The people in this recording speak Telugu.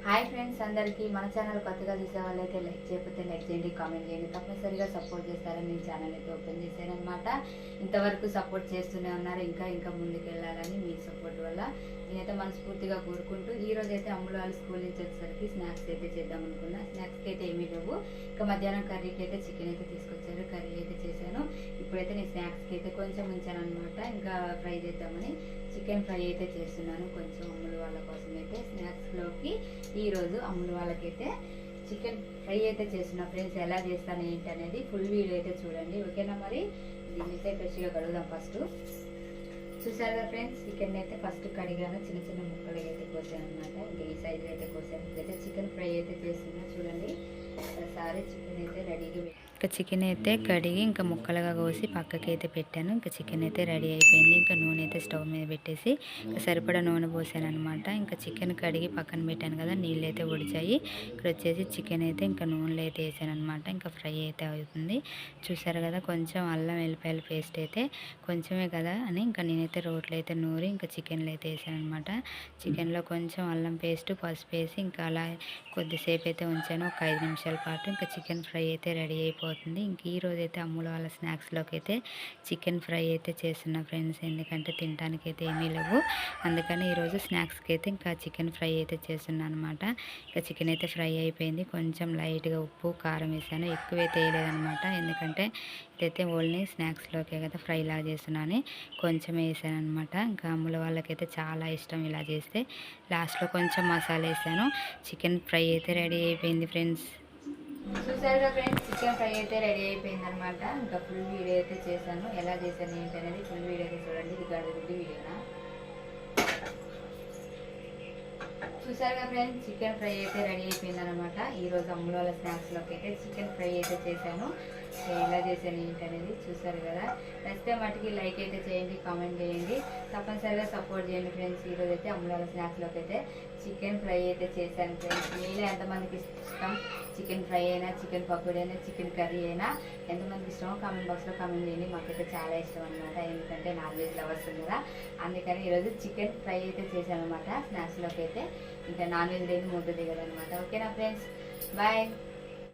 హాయ్ ఫ్రెండ్స్, అందరికీ మన ఛానల్ కొత్తగా చూసే వాళ్ళైతే లైక్ చేయకపోతే లైక్ చేయండి, కామెంట్ చేయండి. తప్పనిసరిగా సపోర్ట్ చేస్తారని నేను ఛానల్ అయితే ఓపెన్ చేశానమాట. ఇంతవరకు సపోర్ట్ చేస్తూనే ఉన్నారు. ఇంకా ముందుకు వెళ్ళాలని మీ సపోర్ట్ వల్ల నేనైతే మనస్ఫూర్తిగా కోరుకుంటూ ఈ రోజు అయితే అమ్ములు వాళ్ళు స్కూల్ నుంచి వచ్చేసరికి స్నాక్స్ అయితే చేద్దాం అనుకున్నా. స్నాక్స్కి అయితే ఏమీ లేవు. ఇంకా మధ్యాహ్నం కర్రీకి అయితే చికెన్ అయితే తీసుకొచ్చారు, కర్రీ అయితే చేశాను. ఇప్పుడైతే నేను స్నాక్స్కి అయితే కొంచెం ఉంచాను అనమాట. ఇంకా ఫ్రై చేద్దామని చికెన్ ఫ్రై అయితే చేస్తున్నాను కొంచెం అమ్ములు వాళ్ళ కోసం అయితే. స్నాక్స్లోకి ఈరోజు అమ్ములు వాళ్ళకైతే చికెన్ ఫ్రై అయితే చేస్తున్నా. ఫ్రెండ్స్, ఎలా చేస్తాను ఏంటి అనేది ఫుల్ వీడియో అయితే చూడండి, ఓకేనా? మరి దీన్ని అయితే ఫ్రెష్గా కడుగుదాం. ఫస్ట్ చూసారు కదా ఫ్రెండ్స్, చికెన్ అయితే ఫస్ట్ కడిగాను, చిన్న చిన్న ముక్కలు అయితే కోసాను అనమాట. ఇంకా ఈ సైజులో అయితే కోసాను. ఇప్పుడైతే చికెన్ ఫ్రై అయితే చేస్తున్నా చూడండి. ఒకసారి చికెన్ అయితే రెడీగా ఇంకా చికెన్ అయితే కడిగి ఇంకా ముక్కలుగా కోసి పక్కకి అయితే పెట్టాను. ఇంకా చికెన్ అయితే రెడీ అయిపోయింది. ఇంకా నూనె అయితే స్టవ్ మీద పెట్టేసి ఇంకా సరిపడా నూనె పోసాను అనమాట. ఇంకా చికెన్ కడిగి పక్కన పెట్టాను కదా, నీళ్ళు అయితే ఉడిచాయి. ఇక్కడ వచ్చేసి చికెన్ అయితే ఇంకా నూనెలో అయితే వేసాను అనమాట. ఇంకా ఫ్రై అయితే అవుతుంది. చూసారు కదా, కొంచెం అల్లం వెల్లిపాయల పేస్ట్ అయితే కొంచెమే కదా అని ఇంకా నేనైతే రోట్లో అయితే నూరి ఇంకా చికెన్లో అయితే వేసాను అనమాట. చికెన్లో కొంచెం అల్లం పేస్ట్, పసుపు వేసి ఇంకా అలా కొద్దిసేపు అయితే ఉంచాను, ఒక 5 నిమిషాల పాటు. ఇంకా చికెన్ ఫ్రై అయితే రెడీ అయిపోతుంది. ఇంక ఈరోజు అయితే అమ్ములు వాళ్ళ స్నాక్స్లోకి అయితే చికెన్ ఫ్రై అయితే చేస్తున్నా ఫ్రెండ్స్. ఎందుకంటే తినడానికి అయితే ఏమీ లేవు, అందుకని ఈరోజు స్నాక్స్కి అయితే ఇంకా చికెన్ ఫ్రై అయితే చేస్తున్నాను అనమాట. ఇంకా చికెన్ అయితే ఫ్రై అయిపోయింది. కొంచెం లైట్గా ఉప్పు కారం వేసాను, ఎక్కువైతే వేయలేదనమాట. ఎందుకంటే ఇదైతే ఓన్లీ స్నాక్స్లోకే కదా ఫ్రై లాగా చేస్తున్నాను, కొంచెం వేసాను అనమాట. ఇంకా అమ్ముల వాళ్ళకైతే చాలా ఇష్టం ఇలా చేస్తే. లాస్ట్లో కొంచెం మసాలా వేసాను. చికెన్ ఫ్రై అయితే రెడీ అయిపోయింది ఫ్రెండ్స్. చూసారుగా ఫ్రెండ్స్, చికెన్ ఫ్రై అయితే రెడీ అయిపోయింది అనమాట. ఇంకా ఫుల్ వీడియో అయితే చేశాను, ఎలా చేశాను ఏంటి అనేది ఫుల్ వీడియో అయితే చూడండి. ఇది గడుగుడ్డి వీడియోనా. చూసారుగా ఫ్రెండ్స్, చికెన్ ఫ్రై అయితే రెడీ అయిపోయింది అనమాట. ఈరోజు అమ్ముల వాళ్ళ స్నాక్స్లోకి అయితే చికెన్ ఫ్రై అయితే చేశాను. ఎలా చేశాను ఏంటి అనేది చూసారు కదా. నచ్చితే మటుకి లైక్ అయితే చేయండి, కామెంట్ చేయండి, తప్పనిసరిగా సపోర్ట్ చేయండి ఫ్రెండ్స్. ఈరోజు అయితే అమ్ముల వాళ్ళ స్నాక్స్లోకి అయితే చికెన్ ఫ్రై అయితే చేశాను ఫ్రెండ్స్. మీలో ఎంతమందికి ఇష్టం చికెన్ ఫ్రై అయినా, చికెన్ పకోడీ అయినా, చికెన్ కర్రీ అయినా ఎంతమందికి ఇష్టమో కామెంట్ బాక్స్లో కామెంట్ చేయండి. మాకైతే చాలా ఇష్టం అనమాట, ఎందుకంటే నాన్ వెజ్ లవర్స్ కదా. అందుకని ఈరోజు చికెన్ ఫ్రై అయితే చేశాను అనమాట. స్నాక్స్లోకి అయితే ఇంకా నాన్ వెజ్ లేని ముద్ద దిగదనమాట. ఓకేనా ఫ్రెండ్స్, బాయ్.